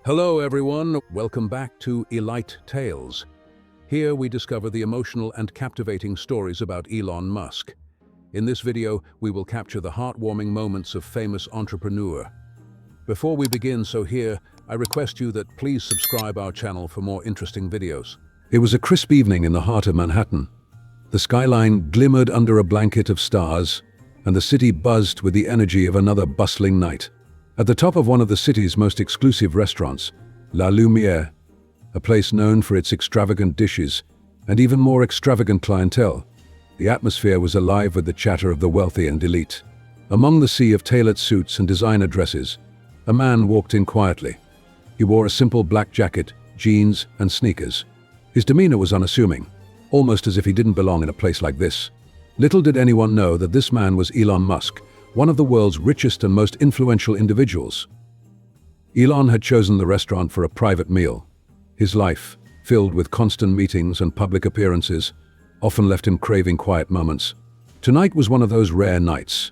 Hello everyone, welcome back to Elite Tales. Here we discover the emotional and captivating stories about Elon Musk. In this video, we will capture the heartwarming moments of famous entrepreneur. Before we begin, I request you that please subscribe our channel for more interesting videos. It was a crisp evening in the heart of Manhattan. The skyline glimmered under a blanket of stars, and the city buzzed with the energy of another bustling night. At the top of one of the city's most exclusive restaurants, La Lumiere, a place known for its extravagant dishes and even more extravagant clientele, the atmosphere was alive with the chatter of the wealthy and elite. Among the sea of tailored suits and designer dresses, a man walked in quietly. He wore a simple black jacket, jeans, and sneakers. His demeanor was unassuming, almost as if he didn't belong in a place like this. Little did anyone know that this man was Elon Musk, one of the world's richest and most influential individuals. Elon had chosen the restaurant for a private meal. His life, filled with constant meetings and public appearances, often left him craving quiet moments. Tonight was one of those rare nights,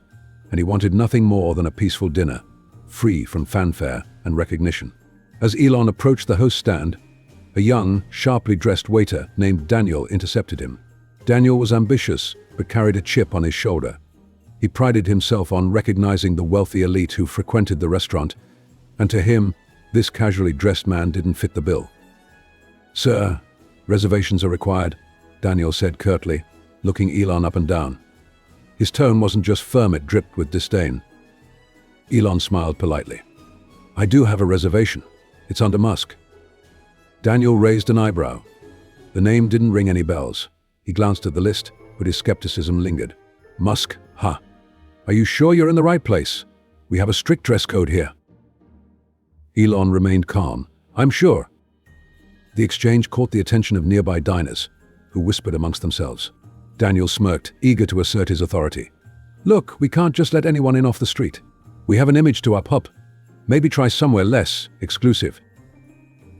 and he wanted nothing more than a peaceful dinner, free from fanfare and recognition. As Elon approached the host stand, a young, sharply dressed waiter named Daniel intercepted him. Daniel was ambitious, but carried a chip on his shoulder. He prided himself on recognizing the wealthy elite who frequented the restaurant, and to him, this casually dressed man didn't fit the bill. "Sir, reservations are required," Daniel said curtly, looking Elon up and down. His tone wasn't just firm, it dripped with disdain. Elon smiled politely. "I do have a reservation. It's under Musk." Daniel raised an eyebrow. The name didn't ring any bells. He glanced at the list, but his skepticism lingered. "Musk, huh? Are you sure you're in the right place? We have a strict dress code here." Elon remained calm. "I'm sure." The exchange caught the attention of nearby diners, who whispered amongst themselves. Daniel smirked, eager to assert his authority. "Look, we can't just let anyone in off the street. We have an image to uphold. Maybe try somewhere less exclusive."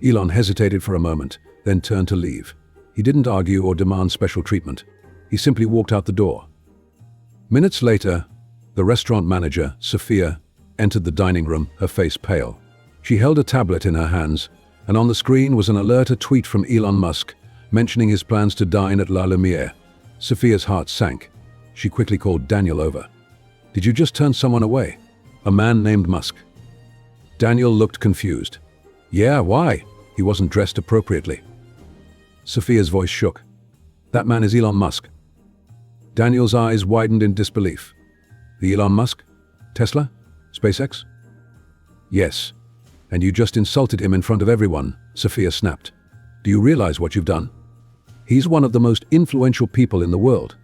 Elon hesitated for a moment, then turned to leave. He didn't argue or demand special treatment. He simply walked out the door. Minutes later, the restaurant manager, Sophia, entered the dining room, her face pale. She held a tablet in her hands, and on the screen was an alert, a tweet from Elon Musk, mentioning his plans to dine at La Lumiere. Sophia's heart sank. She quickly called Daniel over. "Did you just turn someone away?" "A man named Musk." Daniel looked confused. "Yeah, why? He wasn't dressed appropriately." Sophia's voice shook. "That man is Elon Musk." Daniel's eyes widened in disbelief. "The Elon Musk? Tesla? SpaceX?" "Yes. And you just insulted him in front of everyone," Sophia snapped. "Do you realize what you've done? He's one of the most influential people in the world."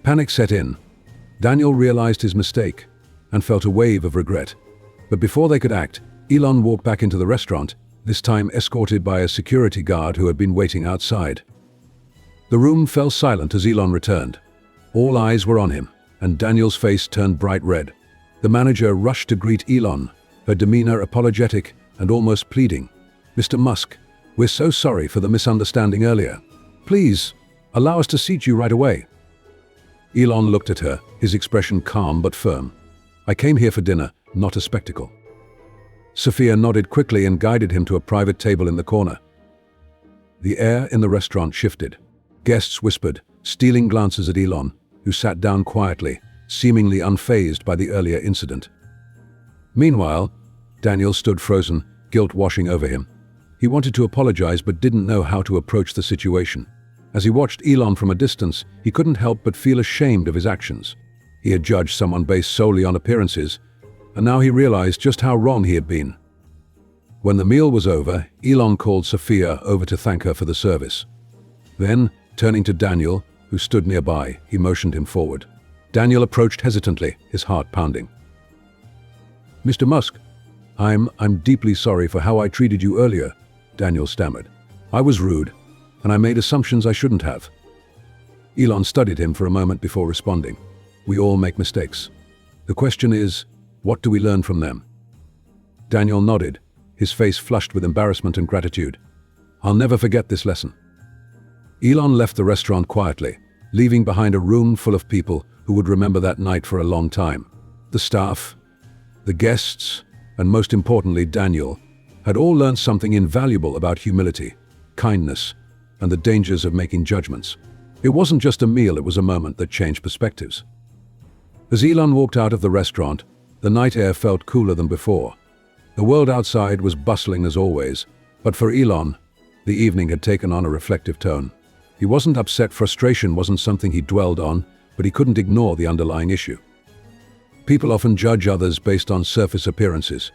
Panic set in. Daniel realized his mistake and felt a wave of regret. But before they could act, Elon walked back into the restaurant, this time escorted by a security guard who had been waiting outside. The room fell silent as Elon returned. All eyes were on him, and Daniel's face turned bright red. The manager rushed to greet Elon, her demeanor apologetic and almost pleading. "Mr. Musk, we're so sorry for the misunderstanding earlier. Please, allow us to seat you right away." Elon looked at her, his expression calm but firm. "I came here for dinner, not a spectacle." Sophia nodded quickly and guided him to a private table in the corner. The air in the restaurant shifted. Guests whispered, stealing glances at Elon, who sat down quietly, seemingly unfazed by the earlier incident. Meanwhile, Daniel stood frozen, guilt washing over him. He wanted to apologize but didn't know how to approach the situation. As he watched Elon from a distance, he couldn't help but feel ashamed of his actions. He had judged someone based solely on appearances, and now he realized just how wrong he had been. When the meal was over, Elon called Sophia over to thank her for the service. Then, turning to Daniel, who stood nearby, he motioned him forward. Daniel approached hesitantly, his heart pounding. "Mr. Musk, I'm deeply sorry for how I treated you earlier," Daniel stammered. "I was rude, and I made assumptions I shouldn't have." Elon studied him for a moment before responding. "We all make mistakes. The question is, what do we learn from them?" Daniel nodded, his face flushed with embarrassment and gratitude. "I'll never forget this lesson." Elon left the restaurant quietly, leaving behind a room full of people who would remember that night for a long time. The staff, the guests, and most importantly Daniel, had all learned something invaluable about humility, kindness, and the dangers of making judgments. It wasn't just a meal, it was a moment that changed perspectives. As Elon walked out of the restaurant, the night air felt cooler than before. The world outside was bustling as always, but for Elon, the evening had taken on a reflective tone. He wasn't upset, frustration wasn't something he dwelled on, but he couldn't ignore the underlying issue. People often judge others based on surface appearances.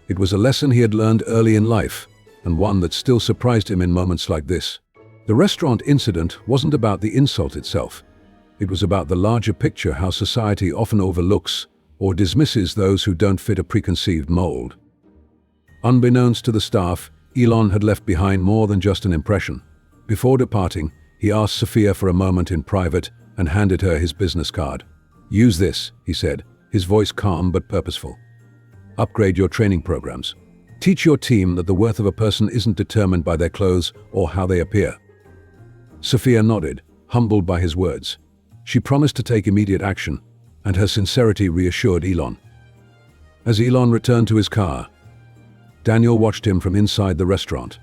It was a lesson he had learned early in life, and one that still surprised him in moments like this. The restaurant incident wasn't about the insult itself. It was about the larger picture, how society often overlooks or dismisses those who don't fit a preconceived mold. Unbeknownst to the staff, Elon had left behind more than just an impression. Before departing, he asked Sophia for a moment in private and handed her his business card. "Use this," he said, his voice calm but purposeful. "Upgrade your training programs. Teach your team that the worth of a person isn't determined by their clothes or how they appear." Sophia nodded, humbled by his words. She promised to take immediate action, and her sincerity reassured Elon. As Elon returned to his car, Daniel watched him from inside the restaurant.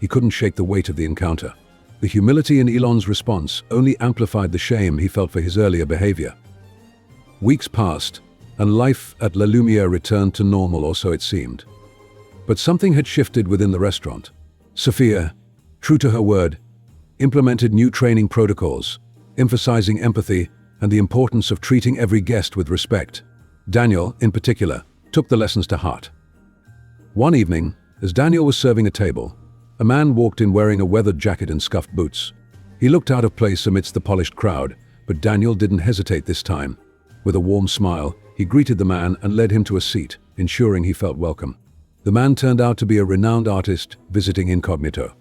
He couldn't shake the weight of the encounter. The humility in Elon's response only amplified the shame he felt for his earlier behavior. Weeks passed, and life at La Lumiere returned to normal, or so it seemed. But something had shifted within the restaurant. Sophia, true to her word, implemented new training protocols, emphasizing empathy and the importance of treating every guest with respect. Daniel, in particular, took the lessons to heart. One evening, as Daniel was serving a table, a man walked in wearing a weathered jacket and scuffed boots. He looked out of place amidst the polished crowd, but Daniel didn't hesitate this time. With a warm smile, he greeted the man and led him to a seat, ensuring he felt welcome. The man turned out to be a renowned artist visiting incognito.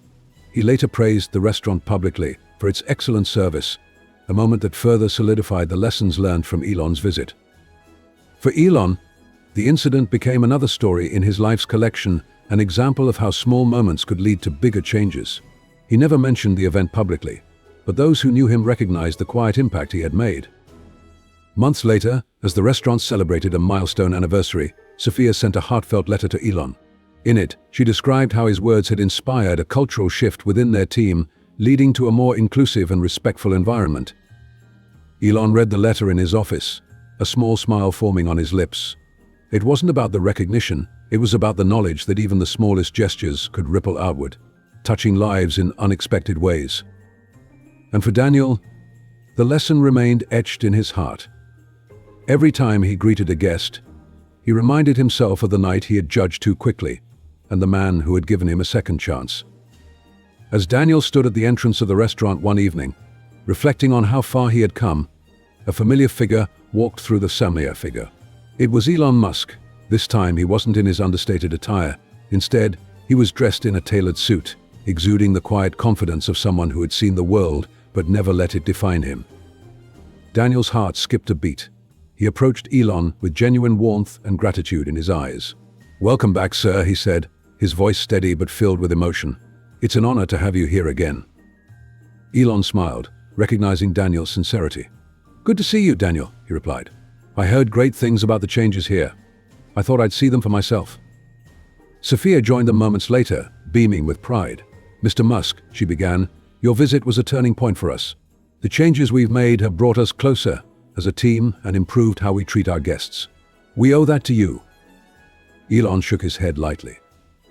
He later praised the restaurant publicly for its excellent service, a moment that further solidified the lessons learned from Elon's visit. For Elon, the incident became another story in his life's collection, an example of how small moments could lead to bigger changes. He never mentioned the event publicly, but those who knew him recognized the quiet impact he had made. Months later, as the restaurant celebrated a milestone anniversary, Sophia sent a heartfelt letter to Elon. In it, she described how his words had inspired a cultural shift within their team, leading to a more inclusive and respectful environment. Elon read the letter in his office, a small smile forming on his lips. It wasn't about the recognition, it was about the knowledge that even the smallest gestures could ripple outward, touching lives in unexpected ways. And for Daniel, the lesson remained etched in his heart. Every time he greeted a guest, he reminded himself of the night he had judged too quickly, and the man who had given him a second chance. As Daniel stood at the entrance of the restaurant one evening, reflecting on how far he had come, a familiar figure walked through the familiar figure. It was Elon Musk. This time he wasn't in his understated attire. Instead, he was dressed in a tailored suit, exuding the quiet confidence of someone who had seen the world but never let it define him. Daniel's heart skipped a beat. He approached Elon with genuine warmth and gratitude in his eyes. "Welcome back, sir," he said, his voice steady but filled with emotion. "It's an honor to have you here again." Elon smiled, recognizing Daniel's sincerity. "Good to see you, Daniel," he replied. "I heard great things about the changes here. I thought I'd see them for myself." Sophia joined them moments later, beaming with pride. "Mr. Musk," she began, "your visit was a turning point for us. The changes we've made have brought us closer as a team and improved how we treat our guests. We owe that to you." Elon shook his head lightly.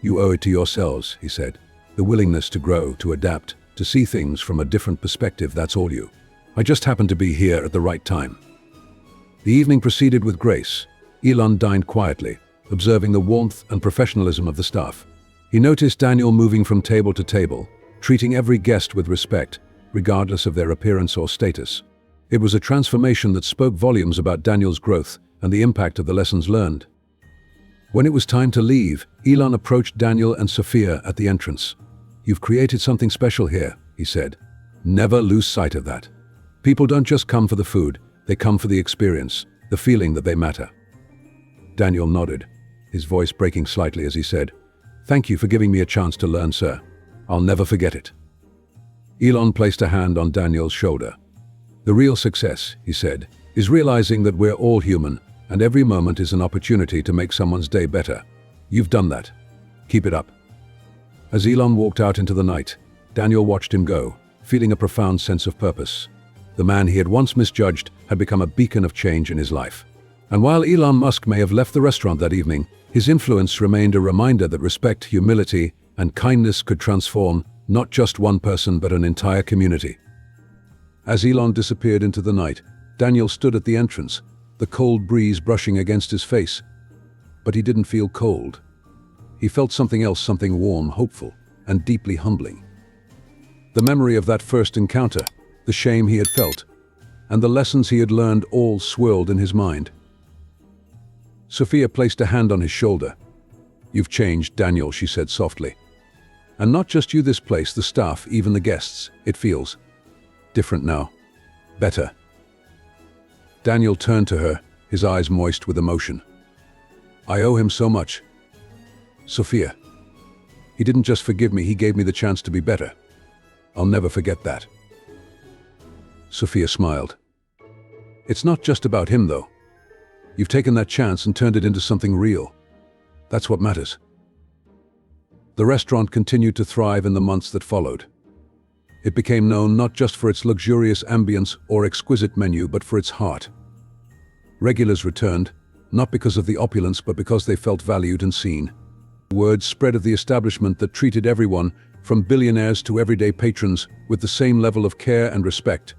"You owe it to yourselves," he said. "The willingness to grow, to adapt, to see things from a different perspective, that's all you. I just happened to be here at the right time." The evening proceeded with grace. Elon dined quietly, observing the warmth and professionalism of the staff. He noticed Daniel moving from table to table, treating every guest with respect, regardless of their appearance or status. It was a transformation that spoke volumes about Daniel's growth and the impact of the lessons learned. When it was time to leave, Elon approached Daniel and Sophia at the entrance. "You've created something special here," he said. "Never lose sight of that. People don't just come for the food, they come for the experience, the feeling that they matter." Daniel nodded, his voice breaking slightly as he said, "Thank you for giving me a chance to learn, sir. I'll never forget it." Elon placed a hand on Daniel's shoulder. "The real success," he said, "is realizing that we're all human, and every moment is an opportunity to make someone's day better. You've done that." Keep it up." As Elon walked out into the night, Daniel watched him go, feeling a profound sense of purpose. The man he had once misjudged had become a beacon of change in his life. And while Elon Musk may have left the restaurant that evening, his influence remained a reminder that respect, humility, and kindness could transform not just one person but an entire community. As Elon disappeared into the night, Daniel stood at the entrance, the cold breeze brushing against his face. But he didn't feel cold. He felt something else, something warm, hopeful, and deeply humbling. The memory of that first encounter, the shame he had felt, and the lessons he had learned all swirled in his mind. Sophia placed a hand on his shoulder. "You've changed, Daniel," she said softly. "And not just you, this place, the staff, even the guests. It feels different now. Better." Daniel turned to her, his eyes moist with emotion. "I owe him so much. Sophia. He didn't just forgive me, he gave me the chance to be better. I'll never forget that." Sophia smiled. "It's not just about him, though. You've taken that chance and turned it into something real. That's what matters." The restaurant continued to thrive in the months that followed. It became known not just for its luxurious ambience or exquisite menu, but for its heart. Regulars returned, not because of the opulence, but because they felt valued and seen. Word spread of the establishment that treated everyone, from billionaires to everyday patrons, with the same level of care and respect.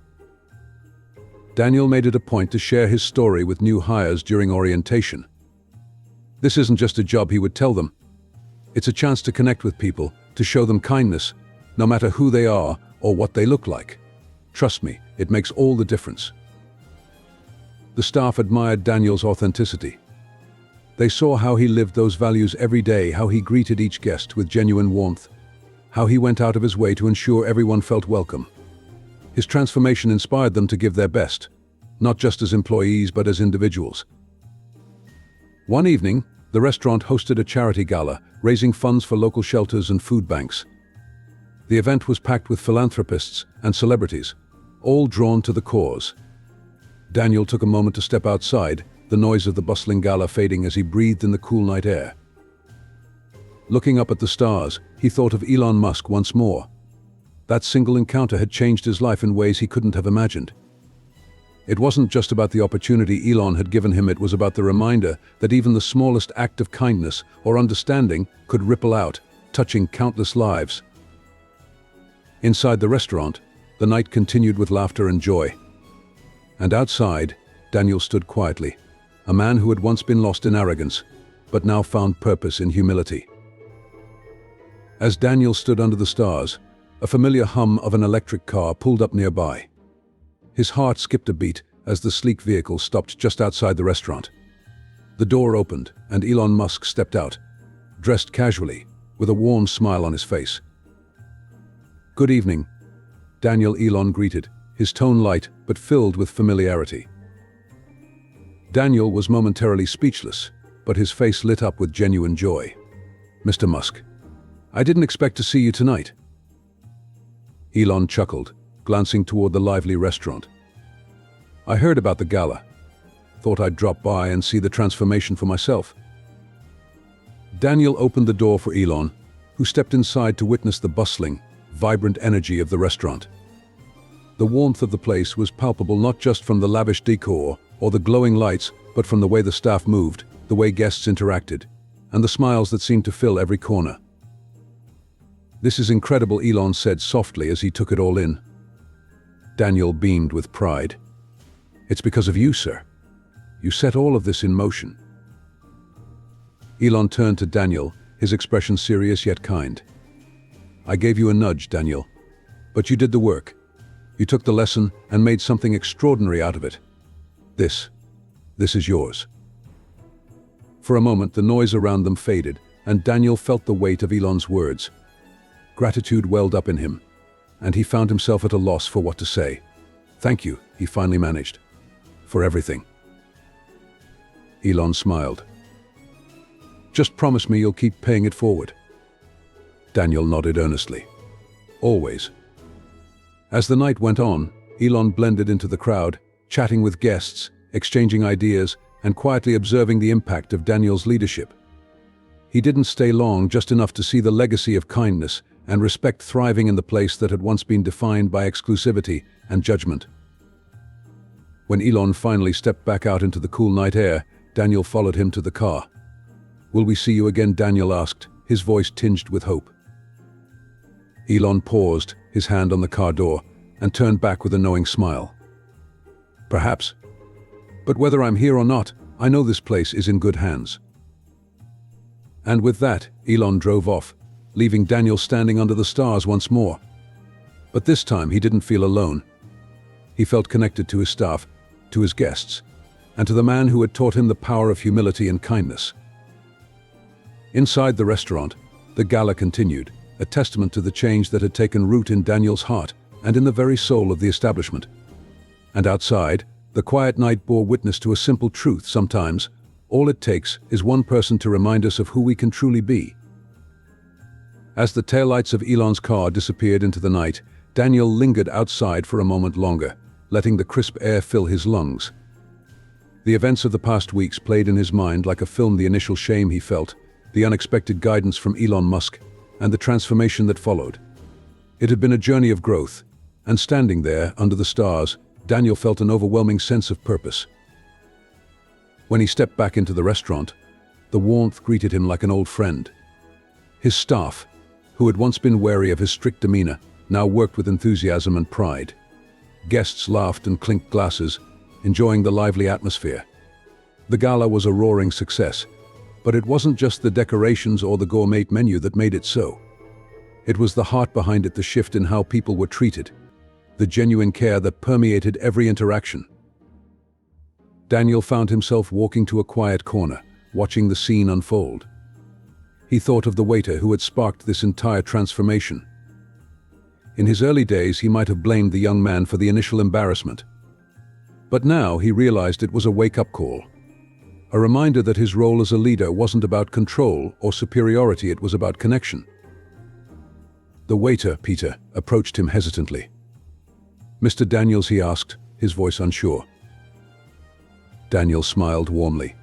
Daniel made it a point to share his story with new hires during orientation. This isn't just a job, he would tell them. It's a chance to connect with people, to show them kindness, no matter who they are or what they look like. Trust me, it makes all the difference. The staff admired Daniel's authenticity. They saw how he lived those values every day, how he greeted each guest with genuine warmth, how he went out of his way to ensure everyone felt welcome. His transformation inspired them to give their best, not just as employees but as individuals. One evening, the restaurant hosted a charity gala, raising funds for local shelters and food banks. The event was packed with philanthropists and celebrities, all drawn to the cause. Daniel took a moment to step outside, the noise of the bustling gala fading as he breathed in the cool night air. Looking up at the stars, he thought of Elon Musk once more. That single encounter had changed his life in ways he couldn't have imagined. It wasn't just about the opportunity Elon had given him, it was about the reminder that even the smallest act of kindness or understanding could ripple out, touching countless lives. Inside the restaurant, the night continued with laughter and joy. And outside, Daniel stood quietly, a man who had once been lost in arrogance, but now found purpose in humility. As Daniel stood under the stars, a familiar hum of an electric car pulled up nearby. His heart skipped a beat as the sleek vehicle stopped just outside the restaurant. The door opened and Elon Musk stepped out, dressed casually, with a warm smile on his face. "Good evening," Daniel Elon greeted, his tone light but filled with familiarity. Daniel was momentarily speechless, but his face lit up with genuine joy. "Mr. Musk, I didn't expect to see you tonight." Elon chuckled, glancing toward the lively restaurant. "I heard about the gala. Thought I'd drop by and see the transformation for myself." Daniel opened the door for Elon, who stepped inside to witness the bustling, vibrant energy of the restaurant. The warmth of the place was palpable not just from the lavish decor or the glowing lights, but from the way the staff moved, the way guests interacted, and the smiles that seemed to fill every corner. "This is incredible," Elon said softly as he took it all in. Daniel beamed with pride. "It's because of you, sir. You set all of this in motion." Elon turned to Daniel, his expression serious yet kind. "I gave you a nudge, Daniel, but you did the work. You took the lesson and made something extraordinary out of it. This is yours." For a moment, the noise around them faded, and Daniel felt the weight of Elon's words. Gratitude welled up in him, and he found himself at a loss for what to say. "Thank you," he finally managed, "for everything." Elon smiled. "Just promise me you'll keep paying it forward." Daniel nodded earnestly. "Always." As the night went on, Elon blended into the crowd, chatting with guests, exchanging ideas, and quietly observing the impact of Daniel's leadership. He didn't stay long, just enough to see the legacy of kindness and respect thriving in the place that had once been defined by exclusivity and judgment. When Elon finally stepped back out into the cool night air, Daniel followed him to the car. "Will we see you again?" Daniel asked, his voice tinged with hope. Elon paused, his hand on the car door, and turned back with a knowing smile. "Perhaps. But whether I'm here or not, I know this place is in good hands." And with that, Elon drove off, leaving Daniel standing under the stars once more. But this time he didn't feel alone. He felt connected to his staff, to his guests, and to the man who had taught him the power of humility and kindness. Inside the restaurant, the gala continued, a testament to the change that had taken root in Daniel's heart and in the very soul of the establishment. And outside, the quiet night bore witness to a simple truth: sometimes, all it takes is one person to remind us of who we can truly be. As the taillights of Elon's car disappeared into the night, Daniel lingered outside for a moment longer, letting the crisp air fill his lungs. The events of the past weeks played in his mind like a film: the initial shame he felt, the unexpected guidance from Elon Musk, and the transformation that followed. It had been a journey of growth, and standing there, under the stars, Daniel felt an overwhelming sense of purpose. When he stepped back into the restaurant, the warmth greeted him like an old friend. His staff, who had once been wary of his strict demeanor, now worked with enthusiasm and pride. Guests laughed and clinked glasses, enjoying the lively atmosphere. The gala was a roaring success, but it wasn't just the decorations or the gourmet menu that made it so. It was the heart behind it, the shift in how people were treated, the genuine care that permeated every interaction. Daniel found himself walking to a quiet corner, watching the scene unfold. He thought of the waiter who had sparked this entire transformation. In his early days, he might have blamed the young man for the initial embarrassment. But now he realized it was a wake-up call. A reminder that his role as a leader wasn't about control or superiority, it was about connection. The waiter, Peter, approached him hesitantly. "Mr. Daniels?" he asked, his voice unsure. Daniel smiled warmly.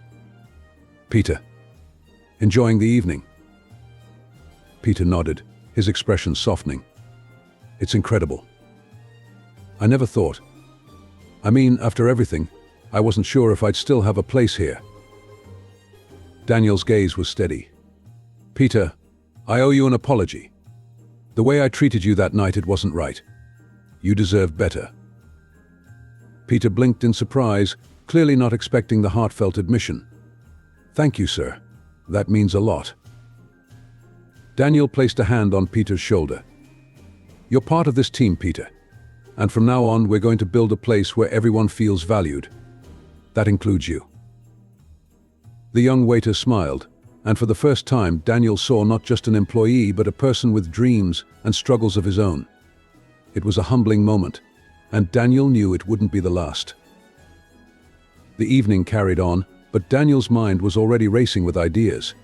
"Peter, enjoying the evening?" Peter nodded, his expression softening. "It's incredible. I never thought. I mean, after everything, I wasn't sure if I'd still have a place here." Daniel's gaze was steady. "Peter, I owe you an apology. The way I treated you that night, it wasn't right. You deserve better." Peter blinked in surprise, clearly not expecting the heartfelt admission. "Thank you, sir. That means a lot." Daniel placed a hand on Peter's shoulder. "You're part of this team, Peter. And from now on, we're going to build a place where everyone feels valued. That includes you." The young waiter smiled, and for the first time, Daniel saw not just an employee, but a person with dreams and struggles of his own. It was a humbling moment, and Daniel knew it wouldn't be the last. The evening carried on, but Daniel's mind was already racing with ideas.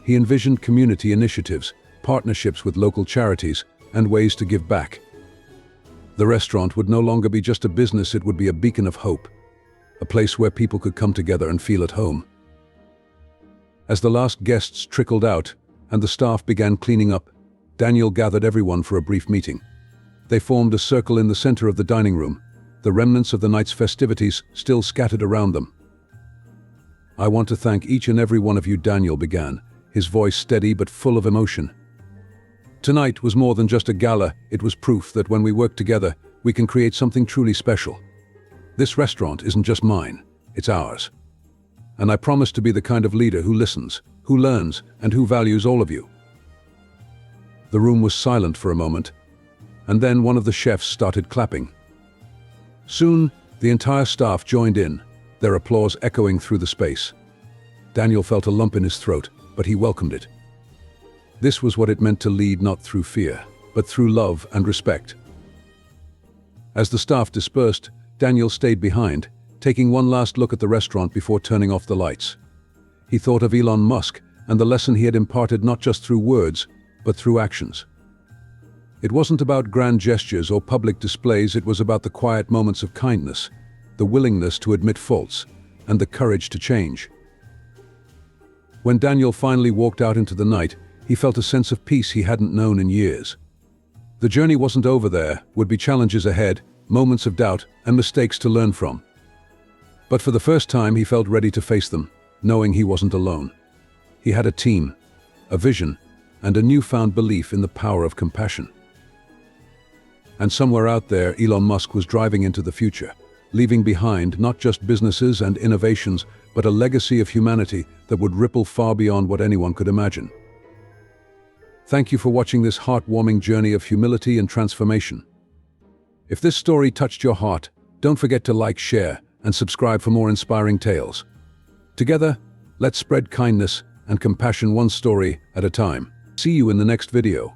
He envisioned community initiatives, partnerships with local charities, and ways to give back. The restaurant would no longer be just a business, it would be a beacon of hope, a place where people could come together and feel at home. As the last guests trickled out and the staff began cleaning up, Daniel gathered everyone for a brief meeting. They formed a circle in the center of the dining room, the remnants of the night's festivities still scattered around them. "I want to thank each and every one of you," Daniel began, his voice steady but full of emotion. "Tonight was more than just a gala, it was proof that when we work together, we can create something truly special. This restaurant isn't just mine, it's ours. And I promise to be the kind of leader who listens, who learns, and who values all of you." The room was silent for a moment, and then one of the chefs started clapping. Soon, the entire staff joined in, their applause echoing through the space. Daniel felt a lump in his throat, but he welcomed it. This was what it meant to lead, not through fear, but through love and respect. As the staff dispersed, Daniel stayed behind, taking one last look at the restaurant before turning off the lights. He thought of Elon Musk and the lesson he had imparted not just through words, but through actions. It wasn't about grand gestures or public displays, it was about the quiet moments of kindness, the willingness to admit faults, and the courage to change. When Daniel finally walked out into the night, he felt a sense of peace he hadn't known in years. The journey wasn't over there, would be challenges ahead, moments of doubt, and mistakes to learn from. But for the first time, he felt ready to face them, knowing he wasn't alone. He had a team, a vision, and a newfound belief in the power of compassion. And somewhere out there, Elon Musk was driving into the future, leaving behind not just businesses and innovations, but a legacy of humanity that would ripple far beyond what anyone could imagine. Thank you for watching this heartwarming journey of humility and transformation. If this story touched your heart, don't forget to like, share, and subscribe for more inspiring tales. Together, let's spread kindness and compassion one story at a time. See you in the next video.